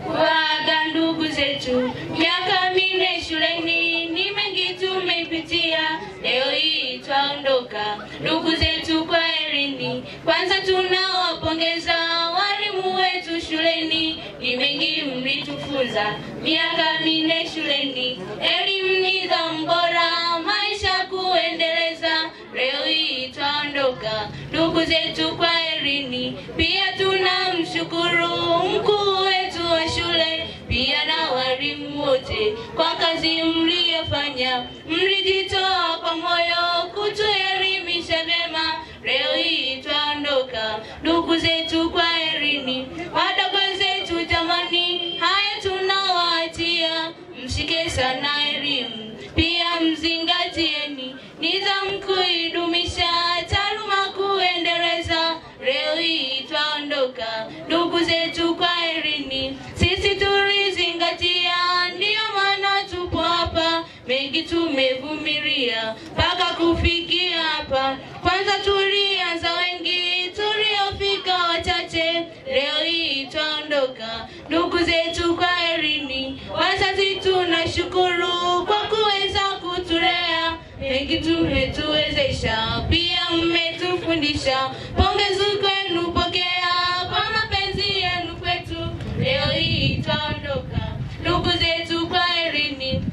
Waaga ndugu zetu, miaka minne shuleni ni mengi tumepitia, leo hii twaondoka ndugu zetu kwa herini. Kwanza tunawapongeza walimu wetu shuleni, ni mengi mlitufunza miaka minne shuleni. Elimu nidhamu bora, maisha kuendeleza, leo hii twaondoka ndugu zetu kwa herini. Pia tunamshukuru mkuu wetu wa shule, pia na walimu wote kwa kazi mliyofanya. Mlijitoa kwa moyo kutuelimisha vyema, leo hii twaondoka ndugu zetu kwa herini. Wadogo zetu jamani, haya tunawaatia, mshike sana elimu, pia mzingatieni nidhamu kuidumisha, taaluma kuendeleza, leo hii twaondoka ndugu zetu kwa herini. Sisi tulizingatia, ndio maana tupo hapa, mengi tumevumilia mpaka kufikia hapa. Kwanza tulianza wengi, tuliofika wachache, leo hii twaondoka ndugu zetu kwa herini. Wazazi tunashukuru kwa kuweza kutulea, mengi tumetuwezesha, pia mmetufundisha. Pongezi kwenu, pokea kwa mapenzi yenu kwetu, leo hii twaondoka ndugu zetu kwa herini.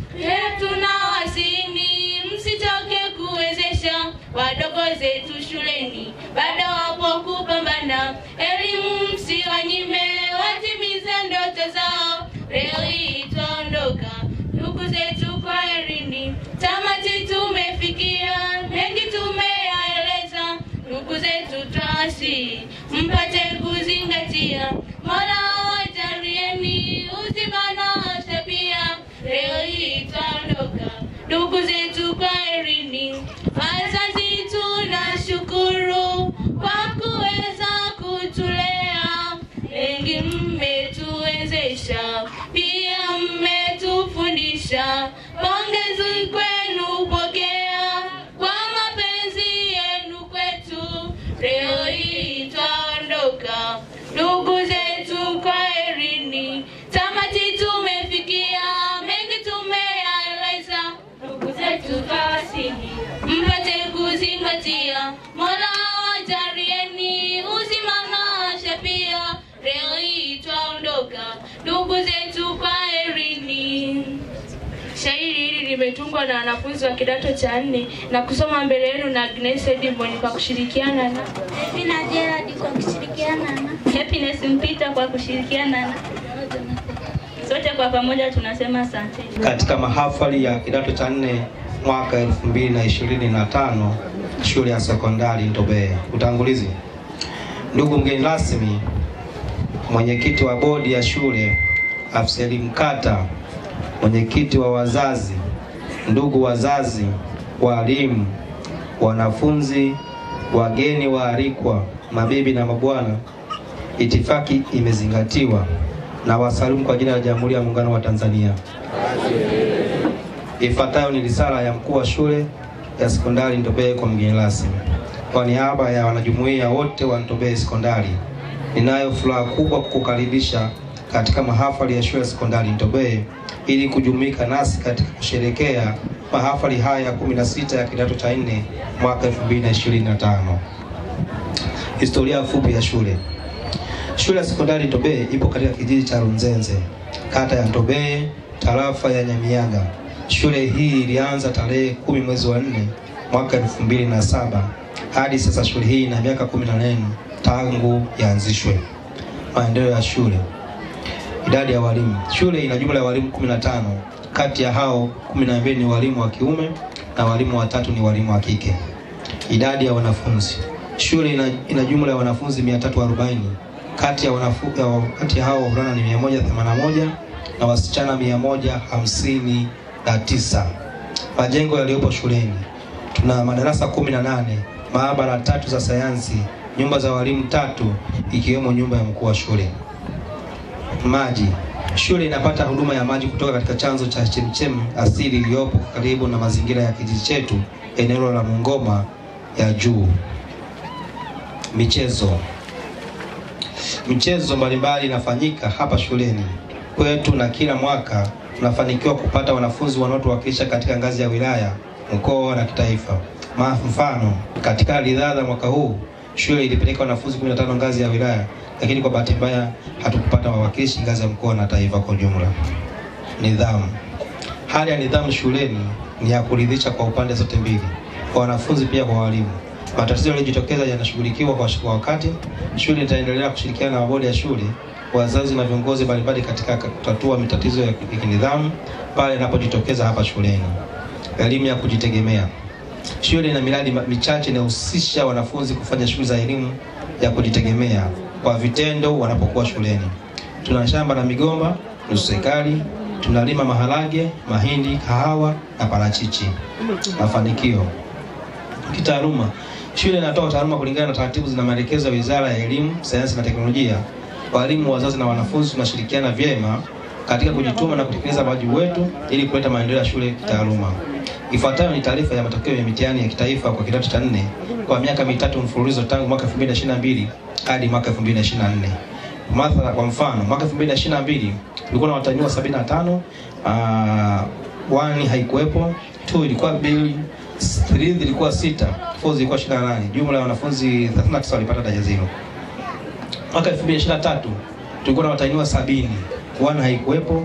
Tunawasihi msitoke kuwezesha wadogo zetu shuleni, bado wapo kupambana, elimu msiwanyime, watimize ndoto zao, leo hii twaondoka ndugu zetu kwa herini. Tamati tumefikia, mengi tumeyaeleza, ndugu zetu twawasihi mpate kuzingatia, Mola wajalieni uzima na afya pia, leo hii twaondoka ndugu zetu kwa herini. Wazazi tunashukuru kwa kuweza kutulea, mengi mmetuwezesha, pia mmetufundisha. Pongezi kwenu, pokea kwa mapenzi yenu kwetu, leo hii twaondoka ndugu zetu kwa herini. Tamati tumefikia, mengi tumeyaeleza, ndugu zetu twawasihi mpate kuzingatia, Mola wajalieni uzima na afya pia, leo hii twaondoka ndugu zetu kwa herini. Shairi hili limetungwa na wanafunzi wa kidato cha 4 na kusoma mbele yenu na Agnes Edmond kwa kushirikiana na Evina Gerard kwa kushirikiana na Happiness Mpita kwa kushirikiana na sote kwa pamoja tunasema asante. Katika mahafali ya kidato cha 4 mwaka 2025 shule ya sekondari Ntobeye. Utangulizi. Ndugu mgeni rasmi, mwenyekiti wa bodi ya shule, afisa elimu kata, mwenyekiti wa wazazi, ndugu wazazi, walimu, wanafunzi, wageni waalikwa, mabibi na mabwana, itifaki imezingatiwa na wasalimu kwa jina la Jamhuri ya Muungano wa Tanzania. Ifuatayo ni risala ya mkuu wa shule ya sekondari Ntobeye kwa mgeni rasmi. Kwa niaba ya wanajumuiya wote wa Ntobeye Sekondari, ninayo furaha kubwa kukukaribisha katika mahafali ya shule ya sekondari Ntobeye ili kujumuika nasi katika kusherehekea mahafali haya 16 ya kidato cha 4 mwaka 2025. Historia fupi ya shule. Shule ya sekondari Ntobeye ipo katika kijiji cha Runzenze, kata ya Ntobeye, tarafa ya Nyamiyaga. Shule hii ilianza tarehe 10 mwezi wa 4 mwaka 2007. Hadi sasa shule hii ina miaka 14 tangu yaanzishwe. Maendeleo ya shule. Idadi ya walimu. Shule ina jumla ya walimu 15. Kati ya hao 12 ni walimu wa kiume na walimu watatu ni walimu wa kike. Idadi ya wanafunzi. Shule ina jumla ya wanafunzi 340. Kati ya hao wavulana ni 181 na wasichana 159. Majengo yaliyopo shuleni. Tuna madarasa 18, maabara 3 za sayansi, nyumba za walimu 3 ikiwemo nyumba ya mkuu wa shule. Maji. Shule inapata huduma ya maji kutoka katika chanzo cha chemchem asili iliyopo karibu na mazingira ya kijiji chetu, eneo la Mungoma ya juu. Michezo. Michezo mbalimbali inafanyika hapa shuleni kwetu na kila mwaka tunafanikiwa kupata wanafunzi wanaotuwakilisha katika ngazi ya wilaya, mkoa na kitaifa. Mfano, katika ridhaa mwaka huu shule ilipeleka wanafunzi 15 ngazi ya wilaya, lakini kwa bahati mbaya hatukupata wawakilishi ngazi ya mkoa na taifa kwa jumla. Nidhamu. Hali ya nidhamu shuleni ni ya kuridhisha kwa upande zote mbili, kwa wanafunzi pia kwa walimu. Matatizo yaliyojitokeza yanashughulikiwa kwa wakati. Shule itaendelea kushirikiana na bodi ya shule, wazazi na viongozi mbalimbali katika kutatua matatizo ya kinidhamu pale yanapojitokeza hapa shuleni. Elimu ya kujitegemea. Shule ina miradi michache inayohusisha wanafunzi kufanya shughuli za elimu ya kujitegemea kwa vitendo wanapokuwa shuleni. Tuna shamba la migomba nusu serikali, tunalima maharage, mahindi, kahawa na parachichi. Mafanikio. Kitaaluma. Shule inatoa taaluma kulingana na taratibu na maelekezo ya Wizara ya Elimu, Sayansi na Teknolojia. Walimu, wazazi na wanafunzi tunashirikiana vyema katika kujituma na kutekeleza wajibu wetu ili kuleta maendeleo ya shule kitaaluma. Ifuatayo ni taarifa ya matokeo ya mitihani ya kitaifa kwa kidato cha 4 kwa miaka 3 mfululizo tangu mwaka 2022 hadi mwaka 2024. Kwa mfano, mwaka 2022 tulikuwa na watahiniwa 75, 1 haikuwepo, 2 ilikuwa 2, 3 ilikuwa 6, 4 ilikuwa 28. Jumla ya wanafunzi 39 walipata daraja 0. Mwaka 2023 tulikuwa na watahiniwa 70, 1 haikuwepo,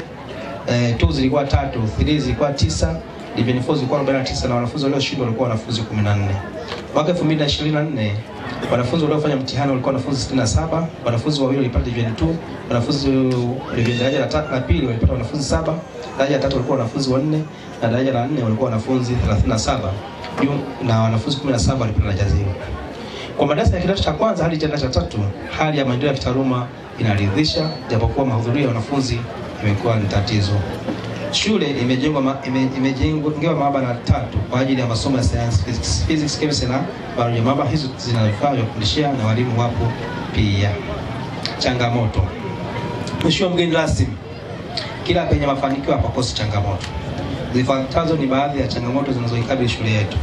2 zilikuwa 3, 3 zilikuwa 9, division 4 zilikuwa 49 na wanafunzi walioshindwa walikuwa wanafunzi 14. Mwaka 2024 wanafunzi waliofanya mtihani walikuwa wanafunzi 67, wanafunzi wawili walipata division 2, wanafunzi division daraja la pili walipata wanafunzi 7, daraja la 3 walikuwa wanafunzi 4 na daraja la 4 walikuwa wanafunzi 37 na wanafunzi 17 walipata daraja 0. Kwa madarasa ya kidato cha kwanza hadi kidato cha 3 hali ya maendeleo ya kitaaluma inaridhisha, japokuwa mahudhurio ya wanafunzi imekuwa ni tatizo. Shule imejengwa maabara 3 kwa ajili ya masomo ya sayansi, physics, chemistry na biology. Maabara hizo zina vifaa vya kufundishia na walimu wapo pia. Changamoto. Mheshimiwa mgeni rasmi, kila penye mafanikio hapakosi changamoto. Zifuatazo ni baadhi ya changamoto zinazoikabili shule yetu,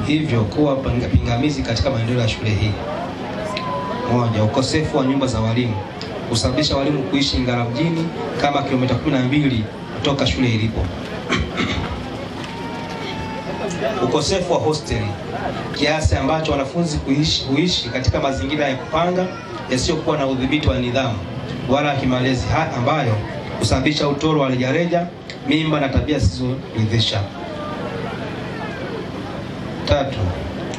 hivyo kuwa pingamizi katika maendeleo ya shule hii. 1. Ukosefu wa nyumba za walimu husababisha walimu kuishi Ngara mjini kama kilomita 12 kutoka shule ilipo. Ukosefu wa hosteli kiasi ambacho wanafunzi huishi katika mazingira ya kupanga yasiyokuwa na udhibiti wa nidhamu wala kimalezi, ambayo husababisha utoro wa rejareja, mimba na tabia zisizoridhisha. 3.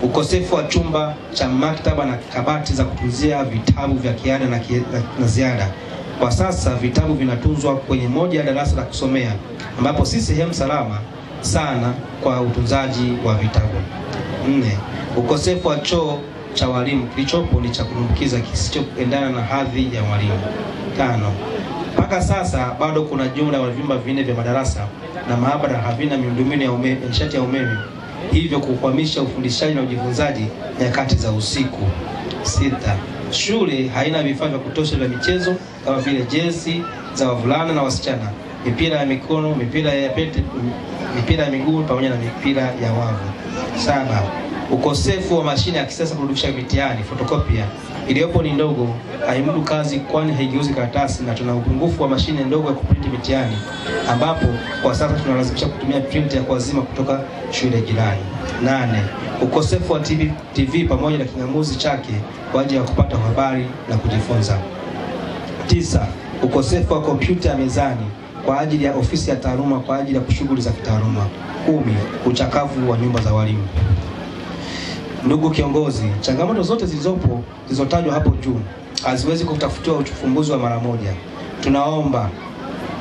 Ukosefu wa chumba cha maktaba na kabati za kutunzia vitabu vya kiada na ziada. Kwa sasa vitabu vinatunzwa kwenye moja ya darasa la kusomea, ambapo si sehemu salama sana kwa utunzaji wa vitabu. 4. Ukosefu wa choo cha walimu kilichopo ni cha kudumbukiza kisichoendana na hadhi ya mwalimu. 5. Mpaka sasa bado kuna jumla ya vyumba 4 vya madarasa na maabara havina miundombinu ya nishati ya umeme, hivyo kukwamisha ufundishaji na ujifunzaji nyakati za usiku. 6. Shule haina vifaa vya kutosha vya michezo kama vile jezi za wavulana na wasichana, mipira ya mikono, mipira ya pete, mipira ya miguu pamoja na mipira ya wavu. 7. Ukosefu wa mashine ya kisasa kurudisha mitihani, fotokopia iliyopo ni ndogo, haimudu kazi kwani haigeuzi karatasi, na tuna upungufu wa mashine ndogo ya kuprinti mitihani, ambapo kwa sasa tunalazimisha kutumia print ya kuazima kutoka shule jirani. 8. ukosefu wa TV pamoja na kingamuzi chake kwa ajili ya kupata habari na kujifunza. 9. Ukosefu wa kompyuta ya mezani kwa ajili ya ofisi ya taaluma kwa ajili ya shughuli za kitaaluma. 10. Uchakavu wa nyumba za walimu. Ndugu kiongozi, changamoto zote zilizotajwa hapo juu haziwezi kutafutiwa ufumbuzi wa mara moja. Tunaomba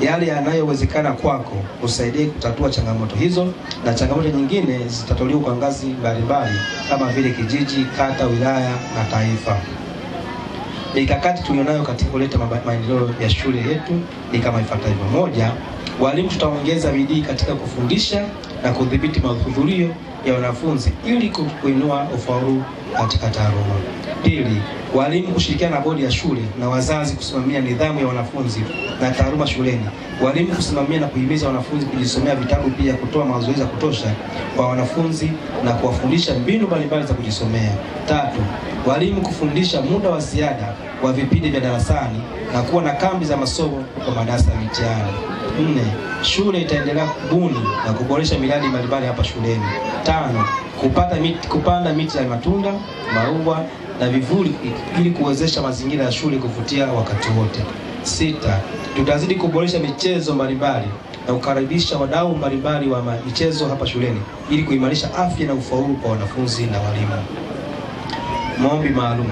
yale yanayowezekana kwako usaidie kutatua changamoto hizo, na changamoto nyingine zitatolewa kwa ngazi mbalimbali kama vile kijiji, kata, wilaya na taifa. Mikakati tulionayo katika kuleta maendeleo ya shule yetu ni kama ifuatavyo. 1. Walimu tutaongeza bidii katika kufundisha na kudhibiti mahudhurio ya wanafunzi ili kuinua ufaulu katika taaluma. 2. Walimu kushirikiana na bodi ya shule na wazazi kusimamia nidhamu ya wanafunzi na taaluma shuleni. Walimu kusimamia na kuhimiza wanafunzi kujisomea vitabu, pia kutoa mazoezi ya kutosha kwa wanafunzi na kuwafundisha mbinu mbalimbali za kujisomea. 3. Walimu kufundisha muda wa ziada wa vipindi vya darasani na kuwa na kambi za masomo kwa madarasa ya mitihani. 4. Shule itaendelea kubuni na kuboresha miradi mbalimbali hapa shuleni. 5. Kupanda miti ya matunda, maua na vivuli ili kuwezesha mazingira ya shule kuvutia wakati wote. 6. Tutazidi kuboresha michezo mbalimbali na kukaribisha wadau mbalimbali wa michezo hapa shuleni ili kuimarisha afya na ufaulu kwa wanafunzi na walimu. Maombi maalum.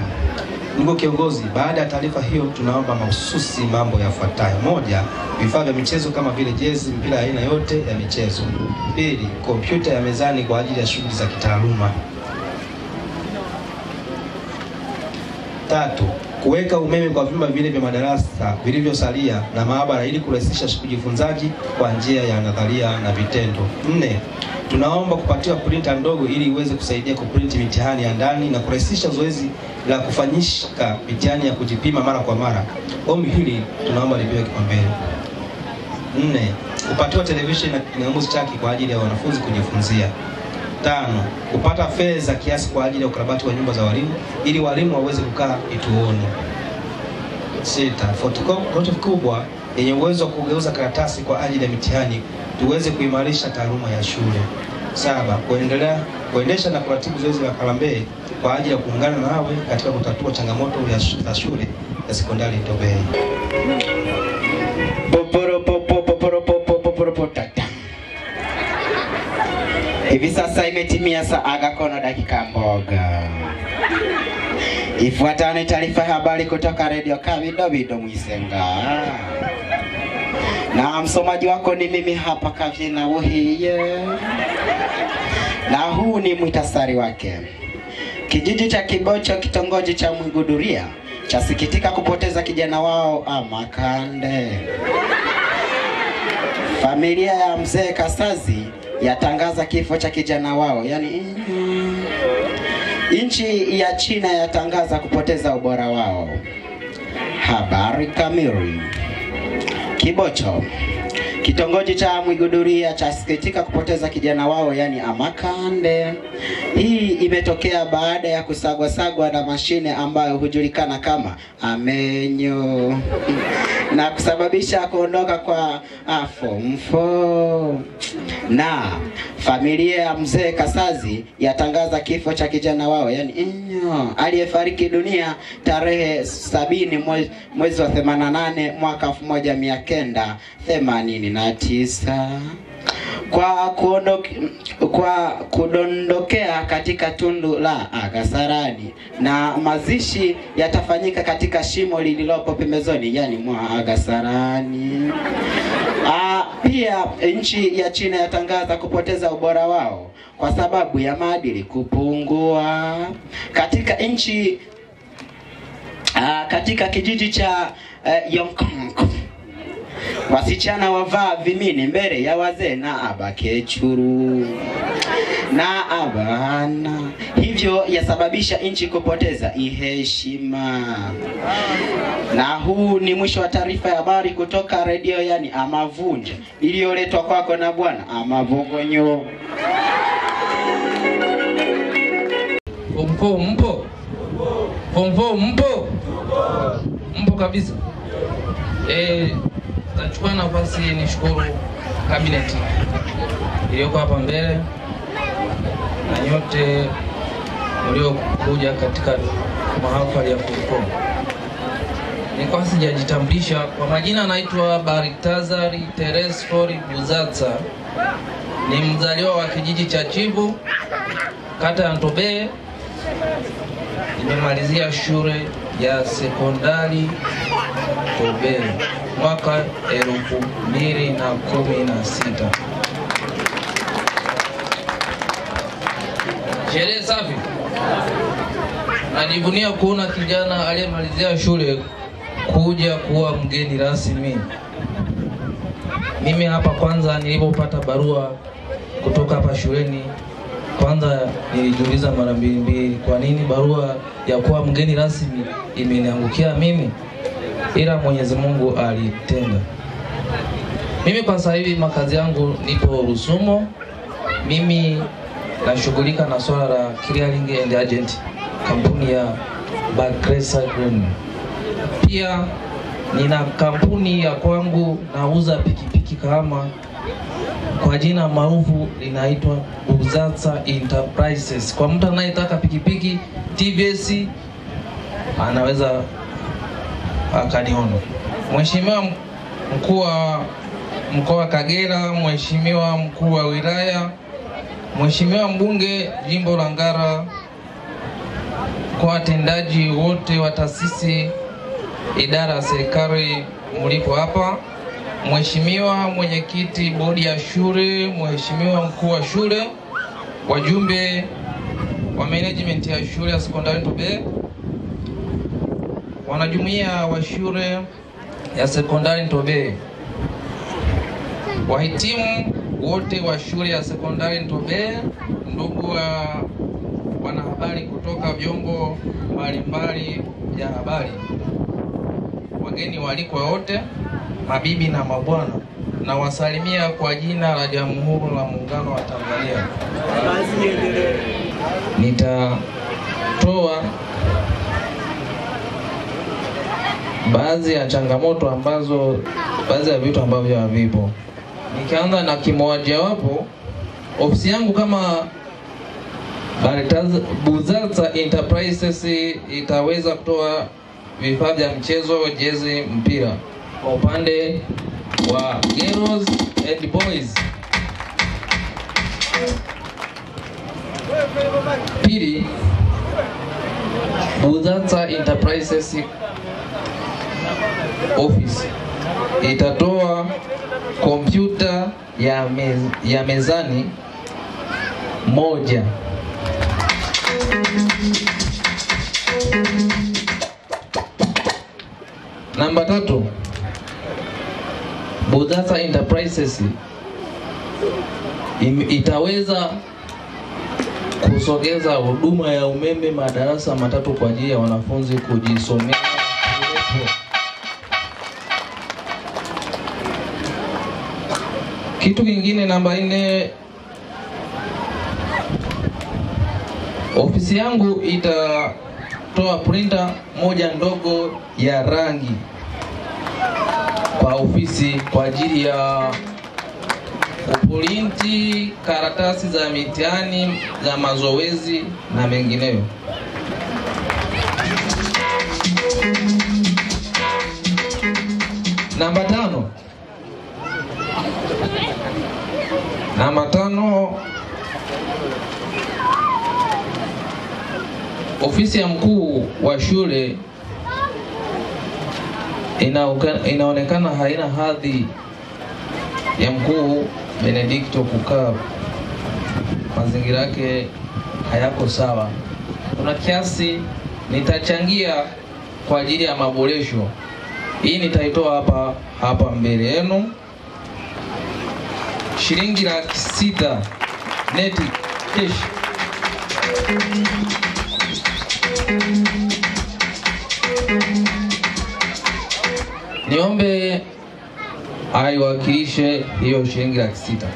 Ndugu kiongozi, baada ya taarifa hiyo tunaomba mahususi mambo yafuatayo. 1. Vifaa vya michezo kama vile jezi, mpira aina yote ya michezo. 2. Kompyuta ya mezani kwa ajili ya shughuli za kitaaluma. 3. Kuweka umeme kwa vyumba vile vya madarasa vilivyosalia na maabara ili kurahisisha ujifunzaji kwa njia ya nadharia na vitendo. 4. Tunaomba kupatiwa printer ndogo ili iweze kusaidia kuprinti mitihani ya ndani na kurahisisha zoezi la kufanyika mitihani ya kujipima mara kwa mara. Ombi hili tunaomba lipewe kipaumbele. 4. Kupatiwa televisheni na kingamuzi chake kwa ajili ya wanafunzi kujifunzia. 5. Kupata fedha kiasi kwa ajili ya ukarabati wa nyumba za walimu ili walimu waweze kukaa kituoni. 6. Fotokopi kubwa yenye uwezo wa kugeuza karatasi kwa ajili ya mitihani tuweze kuimarisha taaluma ya shule. 7. Kuendesha na kuratibu zoezi la harambee kwa ajili ya kuungana nawe katika kutatua changamoto za shule ya sekondari Ntobeye. Hivi sasa imetimia saa agakono dakika mboga. Ifuatayo ni taarifa ya habari kutoka Radio Kavido Mwisenga. Na msomaji wako ni mimi hapa Kavina Uhiye. Na huu ni muhtasari wake. Kijiji cha Kibocho, kitongoji cha Mwiguduria, chasikitika kupoteza kijana wao Amakande. Familia ya mzee Kasazi yatangaza kifo cha kijana wao, yani nchi ya China yatangaza kupoteza ubora wao. Habari kamili. Kibocho, kitongoji cha Mwiguduria chasikitika kupoteza kijana wao, yani Amakande. Hii imetokea baada ya kusagwa na mashine ambayo hujulikana kama amenyo na kusababisha kuondoka kwa afomfo. Na familia ya mzee Kasazi yatangaza kifo cha kijana wao, yani inyo, aliyefariki dunia tarehe 70 mwezi wa 88 mwaka 1989 kwa kudondokea katika tundu la Agasarani, na mazishi yatafanyika katika shimo lililopo pembezoni, yani mwa Agasarani. Pia nchi ya China yatangaza kupoteza ubora wao kwa sababu ya maadili kupungua. Katika kijiji cha Yongkong, wasichana wavaa vimini mbele ya wazee na abakechuru na abana, hivyo yasababisha nchi kupoteza heshima. Na huu ni mwisho wa taarifa ya habari kutoka radio, yani Amavunja, iliyoletwa kwako na bwana Amavungonyo. Mpo kabisa. Nachukua nafasi nishukuru cabinet iliyoko hapa mbele na nyote mliokuja katika mahafali ya kuko. Nilikuwa sijajitambulisha. Kwa majina anaitwa Baritazari Teresfori Buzatsa. Ni mzaliwa wa kijiji cha Chivu, kata ya Ntobe. Nimemalizia shule ya sekondari Ntobe mwaka 2016. Sherehe safi. Najivunia kuona kijana aliyemalizia shule kuja kuwa mgeni rasmi. Mimi hapa kwanza nilipopata barua kutoka hapa shuleni, kwanza nilijiuliza mara mbili kwa nini barua ya kuwa mgeni rasmi imeniangukia mimi, ila Mwenyezi Mungu alitenda. Mimi kwa sasa hivi makazi yangu nipo Rusumo. Mimi nashughulika na swala la clearing and agent, kampuni ya Bakresa Green. Pia nina kampuni ya kwangu, nauza pikipiki Kahama kwa jina maarufu linaitwa Buzatsa Enterprises. Kwa mtu anayetaka pikipiki TVS anaweza akaniona. Mheshimiwa mkuu wa mkoa wa Kagera, Mheshimiwa mkuu wa wilaya, Mheshimiwa mbunge jimbo la Ngara, kwa watendaji wote wa taasisi idara ya serikali mlipo hapa, Mheshimiwa mwenyekiti bodi ya shule, Mheshimiwa mkuu wa shule, wajumbe wa management ya shule ya sekondari Ntobe, wanajumuiya wa shule ya sekondari Ntobe, wahitimu wote wa shule ya sekondari Ntobe, ndugu wanahabari kutoka vyombo mbalimbali vya habari, wageni walikwa wote, mabibi na mabwana, na wasalimia kwa jina la Jamhuri la Muungano wa Tanzania. Nitatoa baadhi ya changamoto ambazo, baadhi ya vitu ambavyo havipo. Nikianza na kimoja wapo, ofisi yangu kama Buzatsa Enterprises itaweza kutoa vifaa vya mchezo, jezi, mpira kwa upande wa girls and boys. Pili, Buzatsa Enterprises office itatoa kompyuta ya mezani moja. Namba 3, Buzatsa Enterprises itaweza kusogeza huduma ya umeme madarasa 3 kwa ajili ya wanafunzi kujisomea. Kitu kingine, namba 4, ofisi yangu itatoa printer moja ndogo ya rangi kwa ofisi kwa ajili ya kuprinti karatasi za mitihani, za mazoezi na mengineyo. Namba 5, ofisi ya mkuu wa shule inaonekana haina hadhi ya mkuu Benedicto kukaa, mazingira yake hayako sawa. Kuna kiasi nitachangia kwa ajili ya maboresho. Hii nitaitoa hapa mbele yenu, shilingi 600 neti cash. Niombe aiwakilishe hiyo shilingi 600.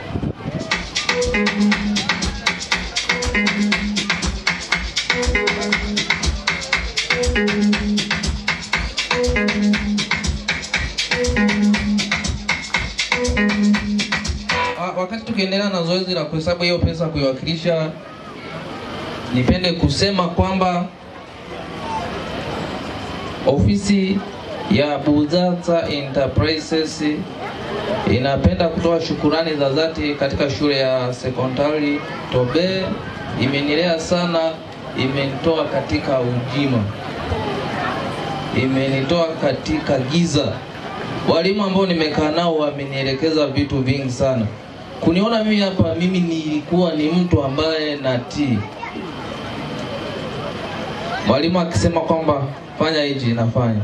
Wakati tukiendelea na zoezi la kuhesabu hiyo pesa kuiwakilisha, nipende kusema kwamba ofisi ya Buzaza Enterprises inapenda kutoa shukurani za dhati katika shule ya sekondari Tobe. Imenilea sana, imenitoa katika ujima, imenitoa katika giza. Walimu ambao nimekaa nao wamenielekeza vitu vingi sana. Kuniona mimi hapa, mimi nilikuwa ni mtu ambaye natii. Mwalimu akisema kwamba fanya hichi nafanya,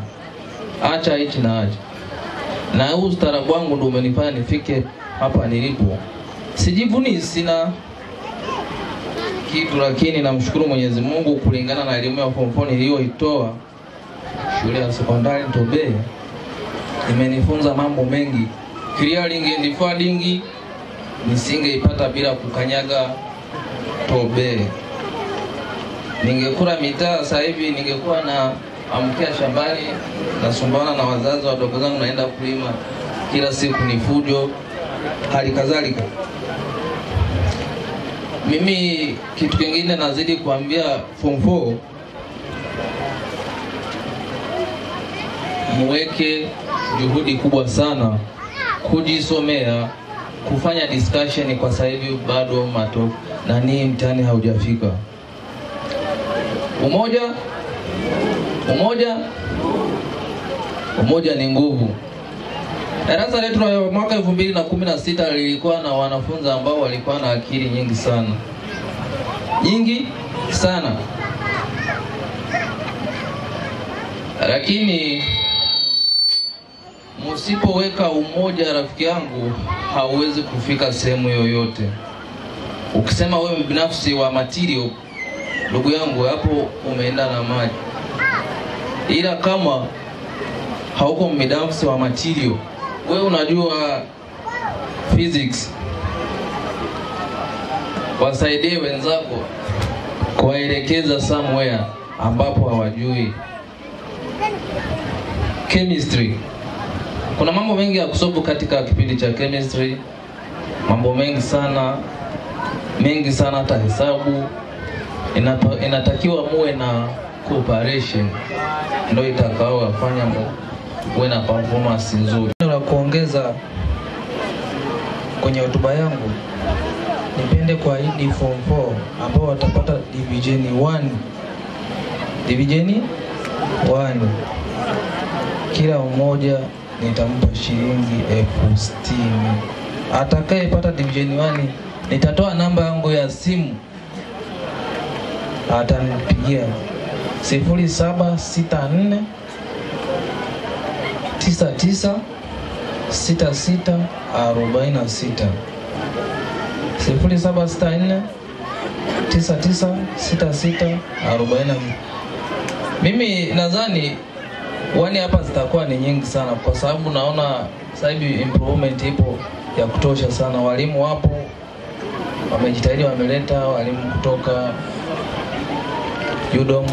acha hichi na acha. Na huu ustaarabu wangu ndio umenifanya nifike hapa nilipo. Sijivuni, sina kitu, lakini namshukuru Mwenyezi Mungu kulingana na elimu ya form 4 niliyoitoa shule ya sekondari Tobe. Imenifunza mambo mengi. Clearing and forwarding nisingeipata bila kukanyaga Tobe. Ningekula mitaa sasa hivi, ningekuwa na amkia shambani nasumbana na wazazi wadogo zangu, naenda kulima kila siku, ni fujo hali kadhalika. Mimi kitu kingine nazidi kuambia form 4, muweke juhudi kubwa sana kujisomea, kufanya discussion, kwa sasa hivi bado mtihani haujafika. Umoja ni nguvu. Darasa letu la mwaka 2016 lilikuwa na wanafunzi ambao walikuwa na akili nyingi sana. Lakini msipoweka umoja, rafiki yangu, hauwezi kufika sehemu yoyote. Ukisema wewe binafsi wa material, ndugu yangu, hapo umeenda na maji. Ila kama hauko binafsi wa material, wewe unajua physics, wasaidie wenzako kuwaelekeza somewhere ambapo hawajui. Chemistry, kuna mambo mengi ya kusobu katika kipindi cha chemistry, mambo mengi sana, hata hesabu. Inatakiwa muwe na cooperation, ndio itakao kufanya muwe na performance nzuri. Na kuongeza kwenye hotuba yangu, nipende kuahidi form 4 ambao watapata division 1, kila mmoja nitampa shilingi 60,000. Atakayepata division 1 nitatoa namba yangu ya simu, atanipigia 0764 99 66 46 0764 99 66 46. Mimi nadhani wani hapa zitakuwa ni nyingi sana, kwa sababu naona sasa hivi improvement ipo ya kutosha sana. Walimu wapo wamejitahidi, wameleta walimu kutoka UDOM,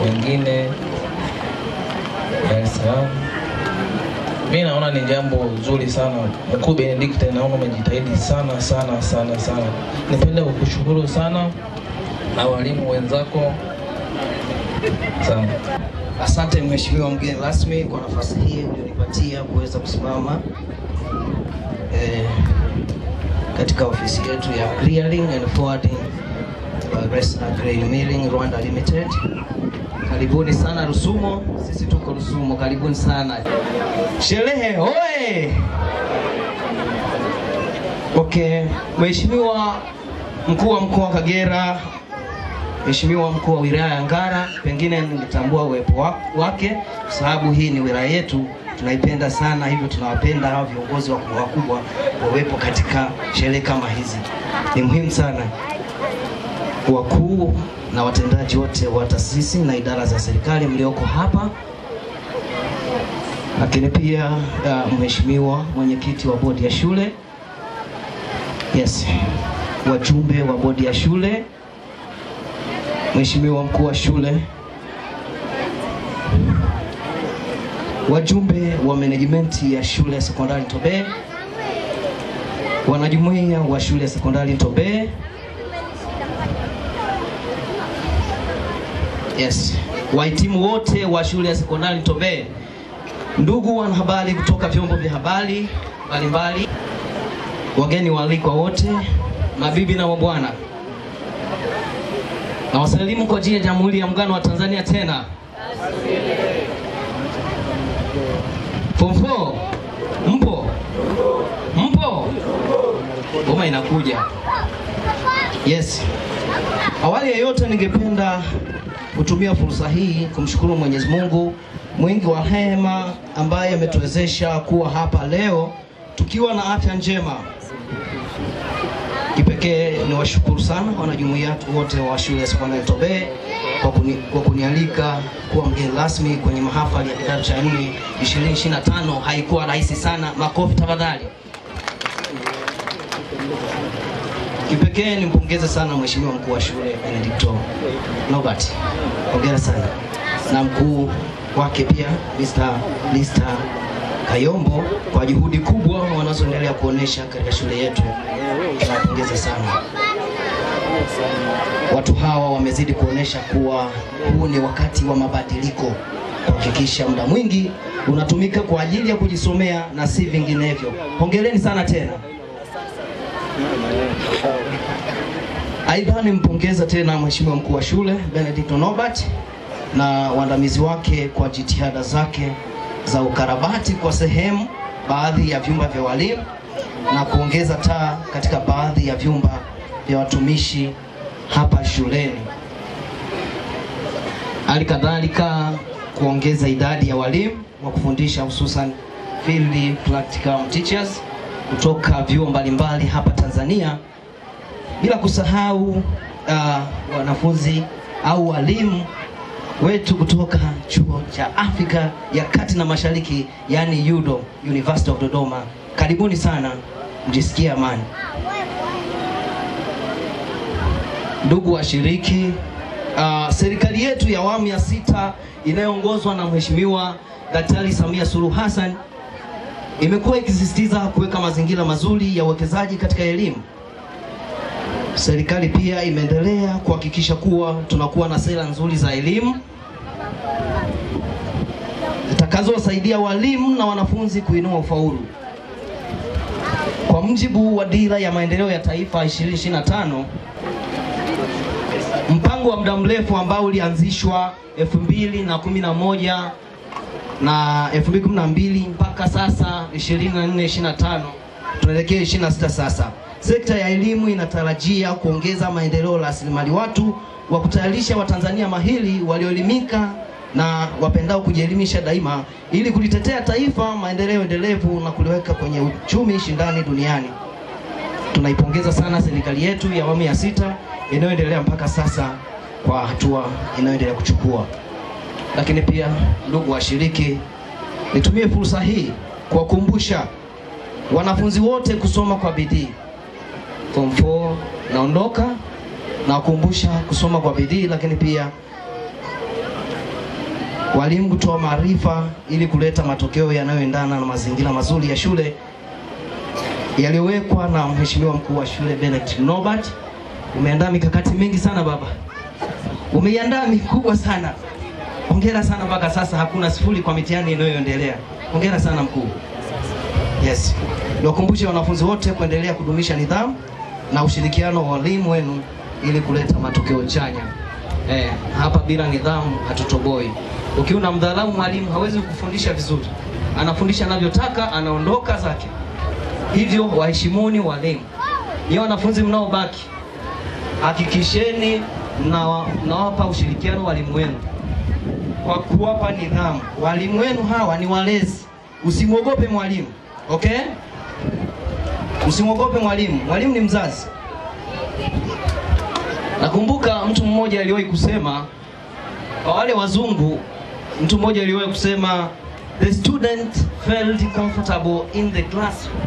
wengine Dar es Salaam. Mimi naona ni jambo zuri sana. Mkuu Benedict, naona umejitahidi sana. Nipende kukushukuru sana na walimu wenzako sana. Asante mheshimiwa mgeni rasmi kwa nafasi hii ulionipatia kuweza kusimama katika ofisi yetu ya Clearing and Forwarding Resna Grain Milling Rwanda Limited. Karibuni sana Rusumo, sisi tuko Rusumo, karibuni sana. Sherehe oe! Okay, mheshimiwa mkuu wa mkoa wa Kagera, mheshimiwa mkuu wa wilaya ya Ngara, pengine nilitambua uwepo wake kwa sababu hii ni wilaya yetu, tunaipenda sana, hivyo tunawapenda hao viongozi wakubwa wawepo katika sherehe kama hizi. Ni muhimu sana wakuu na watendaji wote wa taasisi na idara za serikali mlioko hapa, lakini pia mheshimiwa mwenyekiti wa bodi ya shule, wajumbe wa bodi ya shule, mheshimiwa mkuu wa shule, wajumbe wa management ya shule ya sekondari Tobe, wanajumuiya wa shule ya sekondari Tobe, Yes. Wahitimu wote wa shule ya sekondari Ntobeye, ndugu wanahabari kutoka vyombo vya habari mbalimbali, wageni waalikwa wote, mabibi na mabwana, na wasalimu kwa jina la Jamhuri ya Muungano wa Tanzania tena. Form 4 mpo? Ngoma inakuja. Yes. Awali ya yote ningependa kutumia fursa hii kumshukuru Mwenyezi Mungu mwingi wa rehema ambaye ametuwezesha kuwa hapa leo tukiwa na afya njema. Kipekee ni washukuru sana wanajumuiya wote wa shule ya sekondari Ntobeye kwa kunialika kuwa mgeni rasmi kwenye mahafali ya kidato cha 4 2025. Haikuwa rahisi sana. Makofi tafadhali. Kipekee nimpongeze sana mheshimiwa mkuu wa shule Benedicto Norbert. Hongera sana. Na mkuu wake pia Mr. Lista Kayombo kwa juhudi kubwa wanazoendelea kuonesha katika shule yetu. Tunapongeza sana. Watu hawa wamezidi kuonesha kuwa huu ni wakati wa mabadiliko, kuhakikisha muda mwingi unatumika kwa ajili ya kujisomea na si vinginevyo. Hongereni sana tena. Aidha nimpongeza tena mheshimiwa mkuu wa shule Benedicto Norbert na waandamizi wake kwa jitihada zake za ukarabati kwa sehemu baadhi ya vyumba vya walimu na kuongeza taa katika baadhi ya vyumba vya watumishi hapa shuleni. Halikadhalika kuongeza idadi ya walimu wa kufundisha hususan field practical teachers kutoka vyuo mbalimbali hapa Tanzania, bila kusahau wanafunzi au walimu wetu kutoka chuo cha Afrika ya Kati na Mashariki, yani UDOM, University of Dodoma. Karibuni sana, mjisikie amani. Ndugu washiriki, serikali yetu ya awamu ya 6 inayoongozwa na Mheshimiwa Daktari Samia Suluhu Hassan imekuwa ikisisitiza kuweka mazingira mazuri ya uwekezaji katika elimu. Serikali pia imeendelea kuhakikisha kuwa tunakuwa na sera nzuri za elimu zitakazowasaidia walimu na wanafunzi kuinua ufaulu. Kwa mujibu wa Dira ya Maendeleo ya Taifa 2025, mpango wa muda mrefu ambao ulianzishwa 2011 na 2012 mpaka sasa 24-25, tunaelekea 26 sasa. Sekta ya elimu inatarajia kuongeza maendeleo ya rasilimali watu wa kutayarisha Watanzania mahiri walioelimika na wapendao kujielimisha daima ili kulitetea taifa, maendeleo endelevu na kuliweka kwenye uchumi shindani duniani. Tunaipongeza sana serikali yetu ya awamu ya 6 inayoendelea mpaka sasa kwa hatua inayoendelea kuchukua. Lakini pia ndugu washiriki, nitumie fursa hii kuwakumbusha wanafunzi wote kusoma kwa bidii. Form 4 naondoka na kukumbusha kusoma kwa bidii, lakini pia walimu kutoa maarifa ili kuleta matokeo yanayoendana na mazingira mazuri ya shule yaliyowekwa na mheshimiwa mkuu wa shule Benedicto Norbert. Umeandaa mikakati mingi sana baba. Umeiandaa mikubwa sana. Hongera sana, mpaka sasa hakuna sifuri kwa mitihani inayoendelea. Hongera sana mkuu. Yes. Niwakumbushe wanafunzi wote kuendelea kudumisha nidhamu na ushirikiano wa walimu wenu ili kuleta matokeo chanya. Hapa bila nidhamu hatutoboi. Ukiona mdharau mwalimu hawezi kufundisha vizuri. Anafundisha anavyotaka, anaondoka zake. Hivyo waheshimuni walimu. Ni wanafunzi mnaobaki, hakikisheni mnawapa ushirikiano walimu wenu kwa kuwapa nidhamu. Walimu wenu hawa ni walezi. Usimwogope mwalimu. Okay? Usimwogope mwalimu. Mwalimu ni mzazi. Nakumbuka mtu mmoja aliwahi kusema, kwa wale wazungu, mtu mmoja aliwahi kusema, the student felt comfortable in the classroom.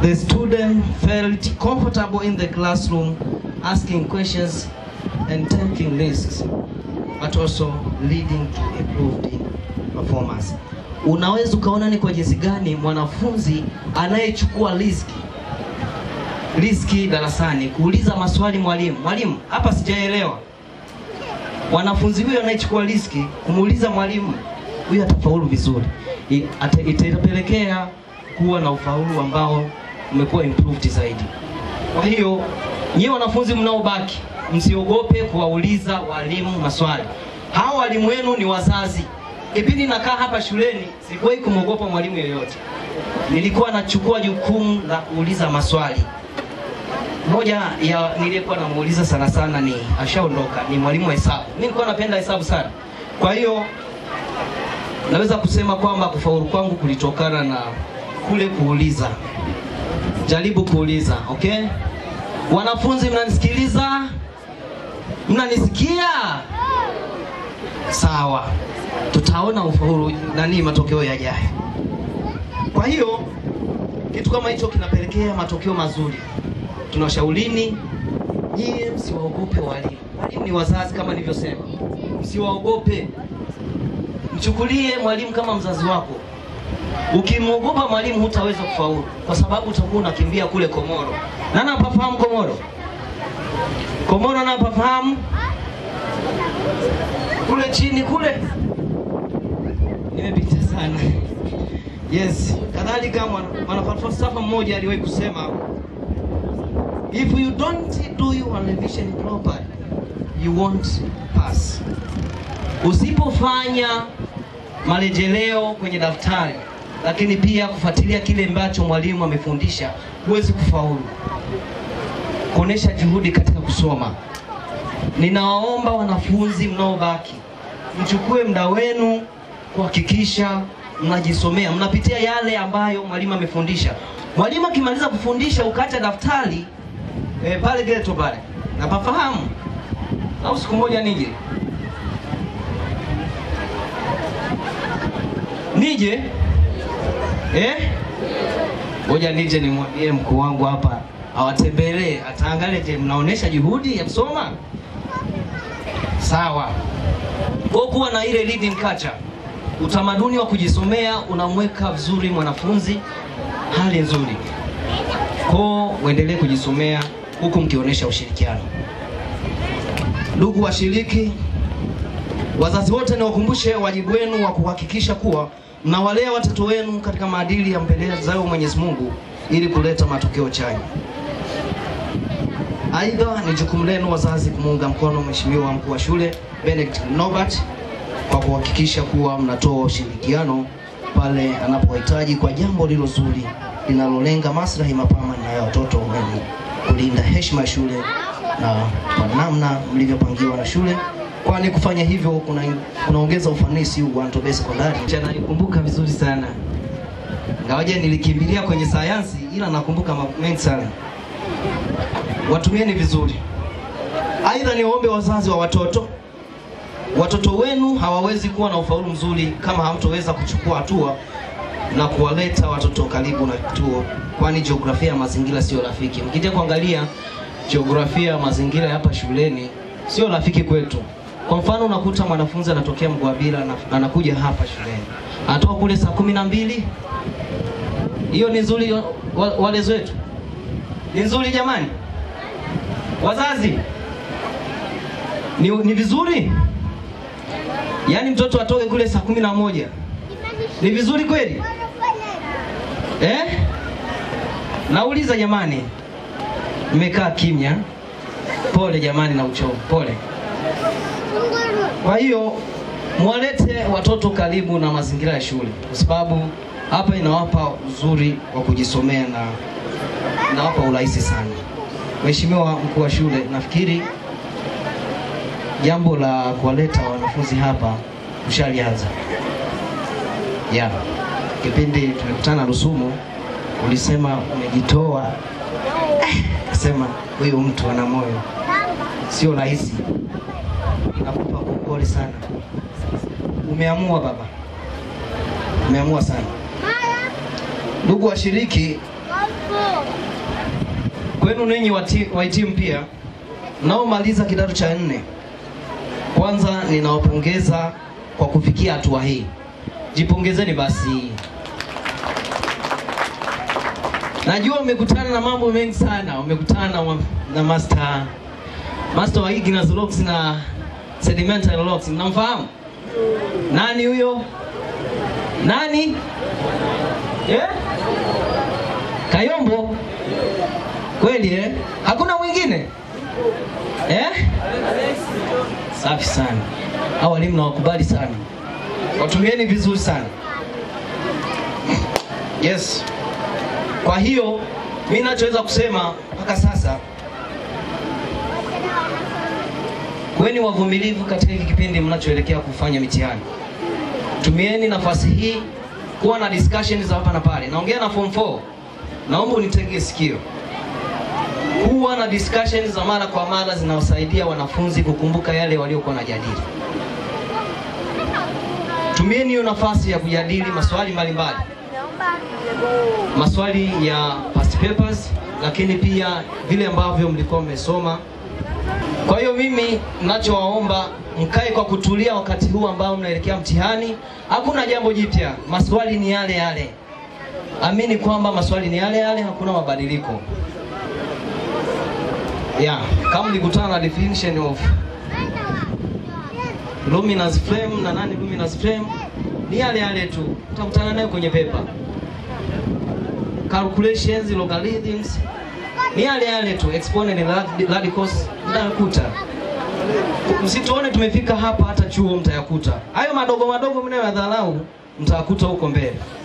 The student felt comfortable in the classroom asking questions and taking risks, but also leading to improved performance. Unaweza ukaona ni kwa jinsi gani mwanafunzi anayechukua riski darasani, kuuliza maswali mwalimu, hapa sijaelewa. wanafunzi huyo anayechukua riski kumuuliza mwalimu, huyu atafaulu vizuri, itapelekea kuwa na ufaulu ambao umekuwa improved zaidi. Kwa hiyo nyie wanafunzi mnaobaki, msiogope kuwauliza walimu maswali. Hao walimu wenu ni wazazi. Kipindi nakaa hapa shuleni sikuwahi kumogopa mwalimu yoyote. Nilikuwa nachukua jukumu la kuuliza maswali. Moja ya nilikuwa namuuliza sana sana ni ashaondoka, ni mwalimu wa hesabu. Mimi nilikuwa napenda hesabu sana. Kwa hiyo naweza kusema kwamba kufaulu kwangu kulitokana na kule kuuliza. Jaribu kuuliza, okay? Wanafunzi mnanisikiliza? Mnanisikia? Sawa. Tutaona ufaulu matokeo yajayo. Kwa hiyo kitu kama hicho kinapelekea matokeo mazuri. Tunawashaurini nyie msiwaogope walimu. Walimu ni wazazi kama nilivyosema. Msiwaogope. Mchukulie mwalimu kama mzazi wako. Ukimwogopa mwalimu hutaweza kufaulu kwa sababu utakuwa unakimbia kule Komoro. Nani anafahamu Komoro? Komoro anafahamu? Kule chini kule. Nimepita sana. Yes, kadhalika mwanafalsafa mmoja aliwahi kusema, if you don't do your revision properly, you won't pass. Usipofanya marejeleo kwenye daftari, lakini pia kufuatilia kile ambacho mwalimu amefundisha, huwezi kufaulu. Kuonesha juhudi katika kusoma. Ninawaomba wanafunzi mnaobaki, mchukue muda wenu kuhakikisha mnajisomea, mnapitia yale ambayo mwalimu amefundisha. Mwalimu akimaliza kufundisha ukaacha daftari pale ghetto pale, napafahamu? Au siku moja nije ngoja nije nimwambie mkuu wangu hapa awatembelee, ataangalia je mnaonesha juhudi ya kusoma. Sawa. Kwa kuwa na ile reading culture, utamaduni wa kujisomea unamweka vizuri mwanafunzi hali nzuri. Kwa uendelee kujisomea huku mkionesha ushirikiano. Ndugu washiriki, wazazi wote niwakumbushe wajibu wenu wa kuhakikisha kuwa mnawalea watoto wenu katika maadili ya mpendezao Mwenyezi Mungu ili kuleta matokeo chanya. Aidha, ni jukumu lenu wazazi kumuunga mkono Mheshimiwa mkuu wa shule Benedict Norbert kwa kuhakikisha kuwa mnatoa ushirikiano pale anapohitaji kwa jambo lilo zuri linalolenga maslahi mapana na ya watoto wenu, kulinda heshima ya shule na kwa namna mlivyopangiwa na shule, kwani kufanya hivyo kunaongeza ufanisi wa Ntobeye Sekondari. Naikumbuka vizuri sana. Ngawaje nilikimbilia kwenye sayansi, ila nakumbuka mengi sana. Watumieni vizuri. Aidha, niwaombe wazazi wa watoto wenu hawawezi kuwa na ufaulu mzuri kama hamtoweza kuchukua hatua na kuwaleta watoto karibu na kituo, kwani jiografia ya mazingira sio rafiki. Mkija kuangalia jiografia ya mazingira hapa shuleni sio rafiki kwetu. Kwa mfano unakuta mwanafunzi anatokea Mgwabila na anakuja hapa shuleni, anatoka kule saa 12. Hiyo ni nzuri walezi wetu? Ni nzuri jamani? Wazazi, ni vizuri? Yaani mtoto atoke kule saa 11. Ni vizuri kweli? Nauliza jamani. Mmekaa kimya. Pole jamani na uchovu. Pole. Kwa hiyo mwalete watoto karibu na mazingira ya shule, kwa sababu hapa inawapa uzuri wa kujisomea na inawapa urahisi sana. Mheshimiwa mkuu wa shule, nafikiri jambo la kuwaleta wanafunzi hapa ushalianza. Kipindi tulikutana Rusumo ulisema umejitoa. Nasema huyu mtu ana moyo. Sio rahisi. Nakupa pole sana. Umeamua baba. Umeamua sana. Ndugu washiriki, kwenu ninyi wahitimu pia mnaomaliza kidato cha 4, kwanza ninawapongeza kwa kufikia hatua hii. Jipongezeni basi. Najua umekutana na mambo mengi sana. Umekutana na master wa Ignas Rocks na sedimentary rocks. Mnamfahamu? Nani huyo? Nani? Kayombo? Kweli Hakuna mwingine? Safi sana. Hao walimu nawakubali sana. Watumieni vizuri sana. Yes. Kwa hiyo mimi ninachoweza kusema mpaka sasa, kweni wavumilivu katika hiki kipindi mnachoelekea kufanya mitihani. Tumieni nafasi hii kuwa na discussions za hapa na pale. Naongea na form 4. Naomba unitegee sikio. Kuwa na discussions za mara kwa mara zinawasaidia wanafunzi kukumbuka yale waliokuwa wanajadili. Tumieni hiyo nafasi ya kujadili maswali mbalimbali. Maswali ya past papers, lakini pia vile ambavyo mlikuwa mmesoma. Kwa hiyo mimi ninachowaomba mkae kwa kutulia wakati huu ambao mnaelekea mtihani. Hakuna jambo jipya. Maswali ni yale yale. Amini kwamba maswali ni yale yale, hakuna mabadiliko. Kama nilikutana na definition of luminous flame na nani luminous flame, ni yale yale tu. Utakutana nayo kwenye paper. Calculations, logarithms, ni yale yale tu. Exponent and radicals mtayakuta. Msituone tumefika hapa hata chuo mtayakuta. Hayo madogo madogo mnayoyadharau mtayakuta huko mbele.